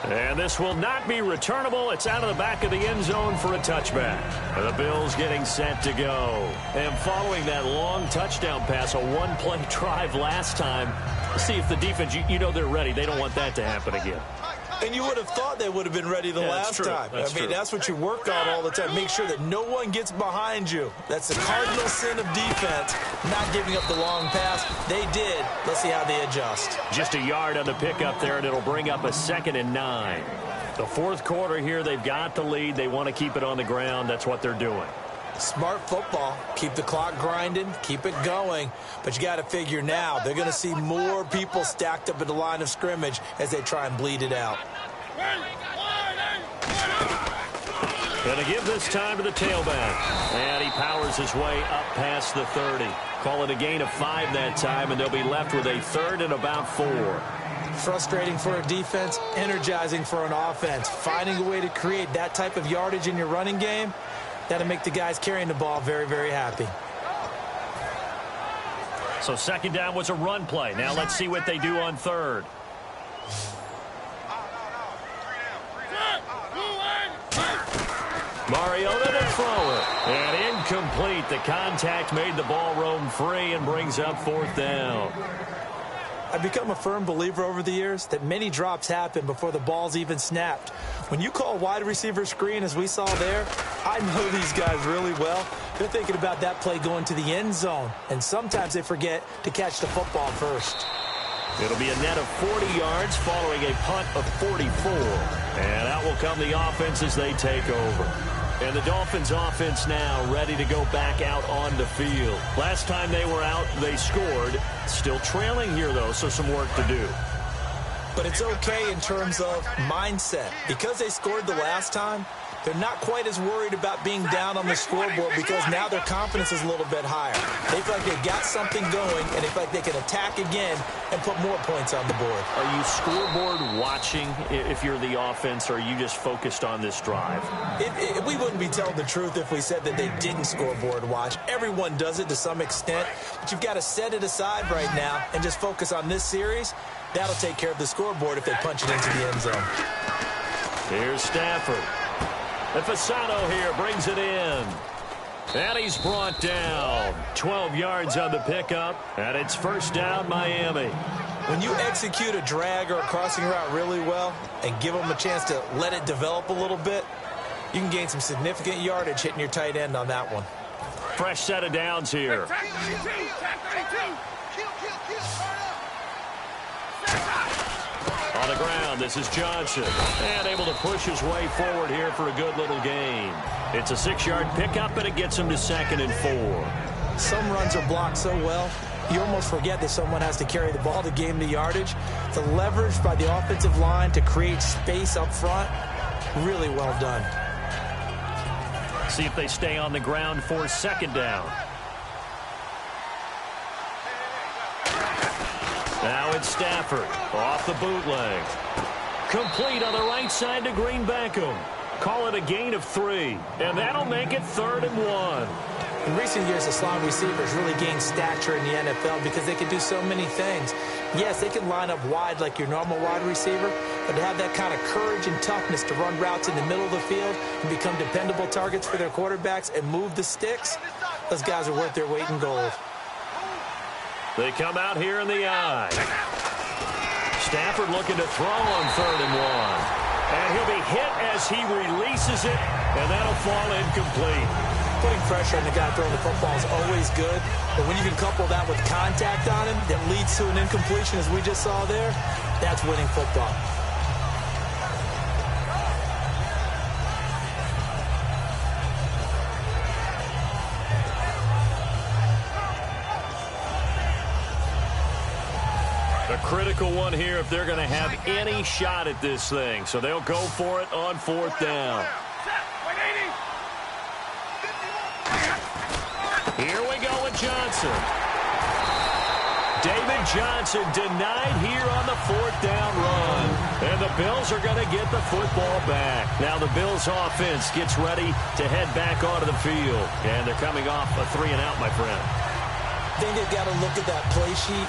And this will not be returnable. It's out of the back of the end zone for a touchback. And the Bills getting set to go. And following that long touchdown pass, a 1-play drive last time, see if the defense, you know they're ready. They don't want that to happen again. And you would have thought they would have been ready the last time. I mean, that's what you work on all the time. Make sure that no one gets behind you. That's the cardinal sin of defense, not giving up the long pass. They did. Let's see how they adjust. Just a yard on the pickup there, and it'll bring up a 2nd and 9. The 4th quarter here, they've got the lead. They want to keep it on the ground. That's what they're doing. Smart football. Keep the clock grinding. Keep it going. But you got to figure now they're going to see more people stacked up at the line of scrimmage as they try and bleed it out. Going to give this time to the tailback. And he powers his way up past the 30. Call it a gain of 5 that time, and they'll be left with a 3rd and about 4. Frustrating for a defense, energizing for an offense. Finding a way to create that type of yardage in your running game, that'll make the guys carrying the ball very, very happy. So second down was a run play. Now let's see what they do on third. Mariota to throw it. And incomplete. The contact made the ball roam free and brings up fourth down. I've become a firm believer over the years that many drops happen before the ball's even snapped. When you call wide receiver screen, as we saw there, I know these guys really well. They're thinking about that play going to the end zone, and sometimes they forget to catch the football first. It'll be a net of 40 yards following a punt of 44. And out will come the offense as they take over. And the Dolphins offense now ready to go back out on the field. Last time they were out, they scored. Still trailing here, though, so some work to do. But it's okay in terms of mindset. Because they scored the last time, they're not quite as worried about being down on the scoreboard because now their confidence is a little bit higher. They feel like they've got something going, and they feel like they can attack again and put more points on the board. Are you scoreboard watching if you're the offense, or are you just focused on this drive? We wouldn't be telling the truth if we said that they didn't scoreboard watch. Everyone does it to some extent, but you've got to set it aside right now and just focus on this series. That'll take care of the scoreboard if they punch it into the end zone. Here's Stafford. And Fasano here brings it in. And he's brought down. 12 yards on the pickup. And it's first down, Miami. When you execute a drag or a crossing route really well and give them a chance to let it develop a little bit, you can gain some significant yardage hitting your tight end on that one. Fresh set of downs here. On the ground, this is Johnson. And able to push his way forward here for a good little gain. It's a 6-yard pickup, and it gets him to 2nd and 4. Some runs are blocked so well, you almost forget that someone has to carry the ball to gain the yardage. The leverage by the offensive line to create space up front, really well done. See if they stay on the ground for second down. Now it's Stafford off the bootleg. Complete on the right side to Green Beckham. Call it a gain of 3, and that'll make it 3rd and 1. In recent years, the slot receivers really gained stature in the NFL because they can do so many things. Yes, they can line up wide like your normal wide receiver, but to have that kind of courage and toughness to run routes in the middle of the field and become dependable targets for their quarterbacks and move the sticks, those guys are worth their weight in gold. They come out here in the eye. Stafford looking to throw on 3rd and 1. And he'll be hit as he releases it, and that'll fall incomplete. Putting pressure on the guy throwing the football is always good, but when you can couple that with contact on him that leads to an incompletion, as we just saw there, that's winning football. A critical one here if they're going to have any shot at this thing. So they'll go for it on 4th down. Here we go with Johnson. David Johnson denied here on the 4th down run. And the Bills are going to get the football back. Now the Bills offense gets ready to head back onto the field. And they're coming off a 3-and-out, my friend. I think they've got to look at that play sheet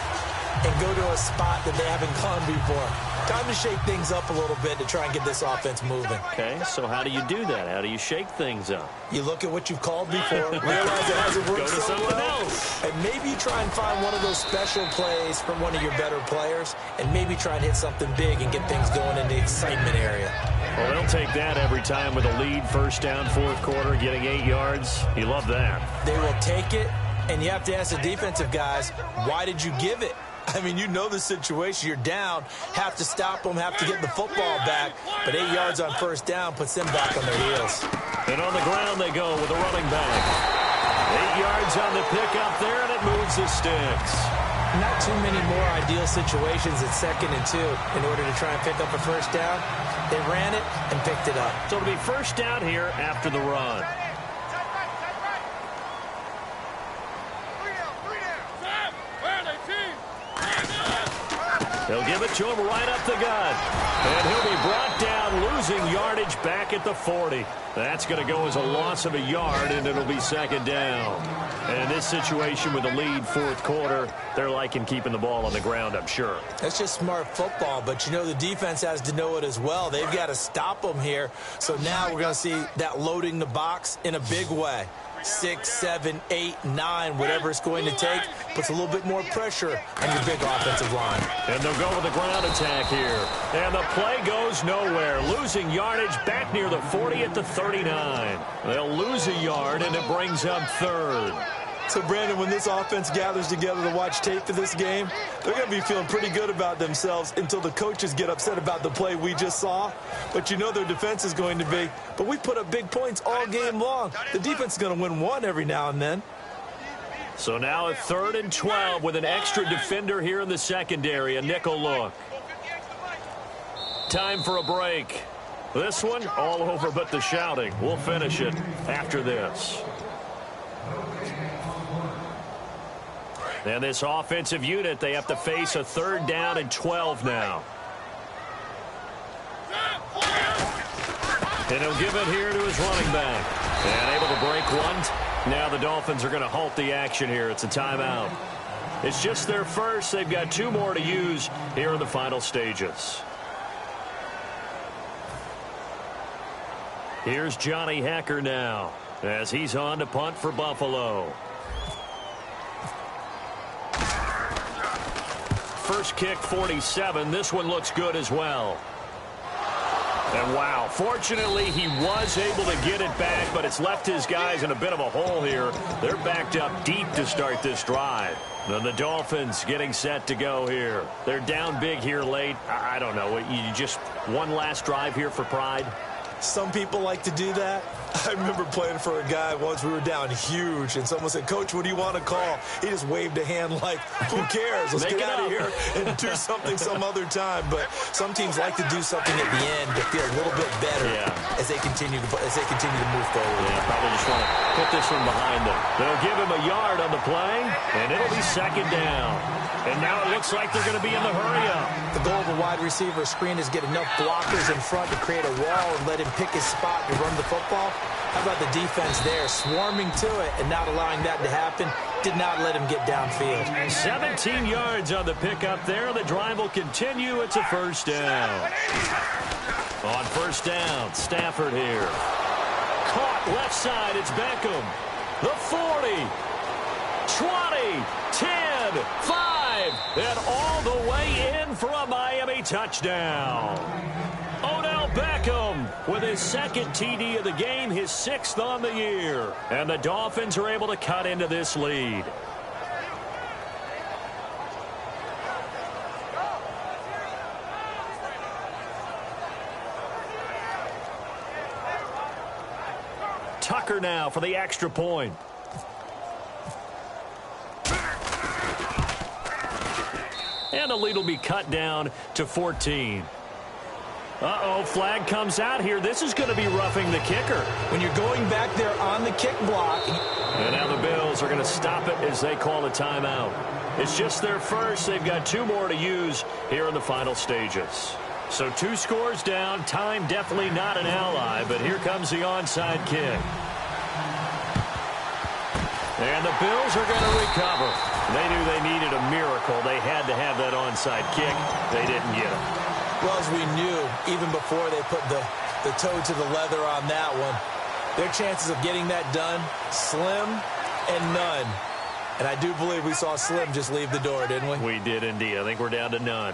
and go to a spot that they haven't gone before. Time to shake things up a little bit to try and get this offense moving. Okay, so how do you do that? How do you shake things up? You look at what you've called before, realize it hasn't worked Go to so something well, else. and maybe try and find one of those special plays from one of your better players, and maybe try and hit something big and get things going in the excitement area. Well, they'll take that every time with a lead, 1st down, 4th quarter, getting 8 yards. You love that. They will take it, and you have to ask the defensive guys, why did you give it? I mean, you know the situation. You're down, have to stop them, have to get the football back. But 8 yards on 1st down puts them back on their heels. And on the ground they go with a running back. 8 yards on the pickup there, and it moves the sticks. Not too many more ideal situations at 2nd and 2 in order to try and pick up a 1st down. They ran it and picked it up. So it'll be 1st down here after the run. They'll give it to him right up the gut. And he'll be brought down, losing yardage back at the 40. That's going to go as a loss of a yard, and it'll be second down. And in this situation with a lead fourth quarter, they're liking keeping the ball on the ground, I'm sure. That's just smart football, but you know the defense has to know it as well. They've got to stop them here. So now we're going to see that loading the box in a big way. 6, 7, 8, 9, whatever it's going to take, puts a little bit more pressure on your big offensive line. And they'll go with the ground attack here. And the play goes nowhere. Losing yardage back near the 40 at the 39. They'll lose a yard, and it brings up third. So, Brandon, when this offense gathers together to watch tape for this game, they're going to be feeling pretty good about themselves until the coaches get upset about the play we just saw. But you know their defense is going to be, but we put up big points all game long. The defense is going to win one every now and then. So now a 3rd and 12 with an extra defender here in the secondary, a nickel look. Time for a break. This one all over but the shouting. We'll finish it after this. And this offensive unit, they have to face a 3rd down and 12 now. And he'll give it here to his running back. And able to break one. Now the Dolphins are going to halt the action here. It's a timeout. It's just their first. They've got 2 more to use here in the final stages. Here's Johnny Hacker now as he's on to punt for Buffalo. First kick, 47. This one looks good as well. And wow, fortunately he was able to get it back, but it's left his guys in a bit of a hole here. They're backed up deep to start this drive. Then the Dolphins getting set to go here. They're down big here late. I don't know. You just one last drive here for pride? Some people like to do that. I remember playing for a guy once. We were down huge, and someone said, "Coach, what do you want to call?" He just waved a hand like, "Who cares? Let's get out of here and do something some other time." But some teams like to do something at the end to feel a little bit better as they continue to move forward. Yeah, probably just want to put this one behind them. They'll give him a yard on the play, and it'll be second down. And now it looks like they're going to be in the hurry-up. The goal of a wide receiver screen is get enough blockers in front to create a wall and let him pick his spot to run the football. How about the defense there, swarming to it and not allowing that to happen? Did not let him get downfield. 17 yards on the pickup there. The drive will continue. It's a first down. On first down, Stafford here. Caught left side. It's Beckham. The 40, 20, 10, 5, and all the way in for a Miami touchdown. Odell Beckham with his 2nd TD of the game, his 6th on the year. And the Dolphins are able to cut into this lead. Tucker now for the extra point. And the lead will be cut down to 14. Uh-oh, flag comes out here. This is going to be roughing the kicker. When you're going back there on the kick block. And now the Bills are going to stop it as they call a timeout. It's just their first. They've got 2 more to use here in the final stages. So 2 scores down. Time definitely not an ally, but here comes the onside kick. And the Bills are going to recover. They knew they needed a miracle. They had to have that onside kick. They didn't get it. Well, as we knew, even before they put the toe to the leather on that one, their chances of getting that done, slim and none. And I do believe we saw Slim just leave the door, didn't we? We did indeed. I think we're down to none.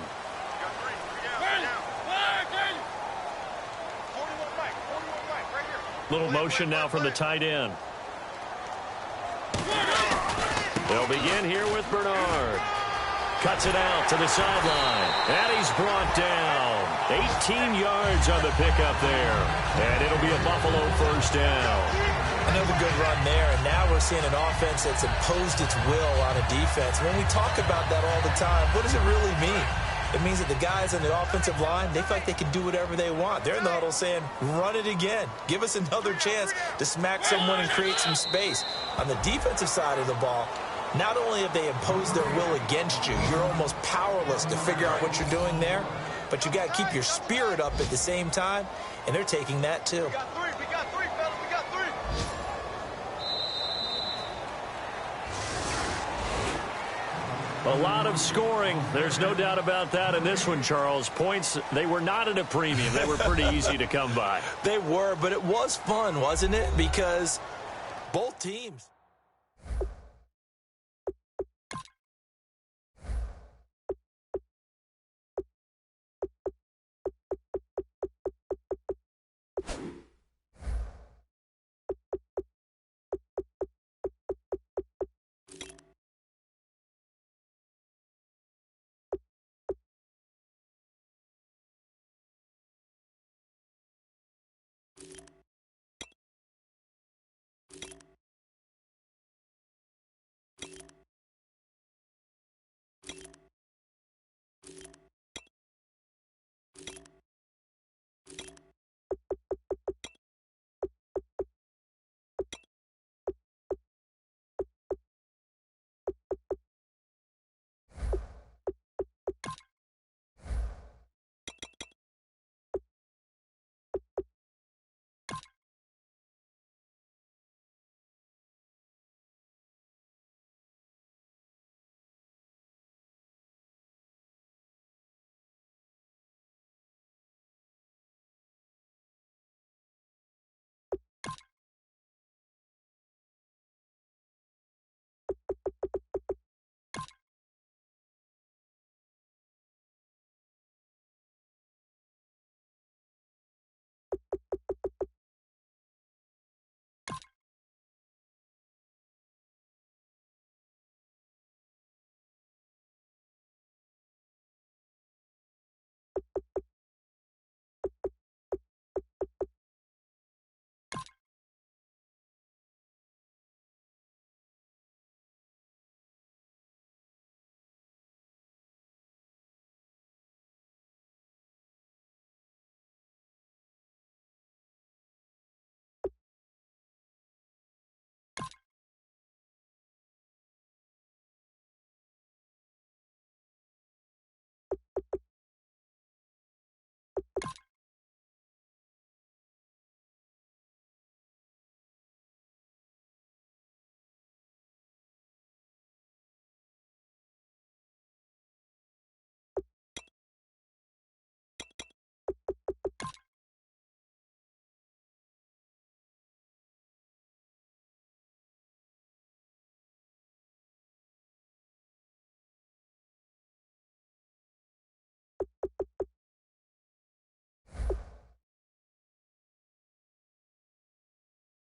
Little motion now from the tight end. They'll begin here with Bernard. Cuts it out to the sideline. And he's brought down. 18 yards on the pickup there. And it'll be a Buffalo first down. Another good run there. And now we're seeing an offense that's imposed its will on a defense. When we talk about that all the time, what does it really mean? It means that the guys on the offensive line, they feel like they can do whatever they want. They're in the huddle saying, run it again. Give us another chance to smack someone and create some space. On the defensive side of the ball, Not only have they imposed their will against you, you're almost powerless to figure out what you're doing there, but you got to keep your spirit up at the same time, and they're taking that too. We got three, fellas, we got three. A lot of scoring. There's no doubt about that in this one, Charles. Points, they were not at a premium. They were pretty easy to come by. They were, but it was fun, wasn't it? Because both teams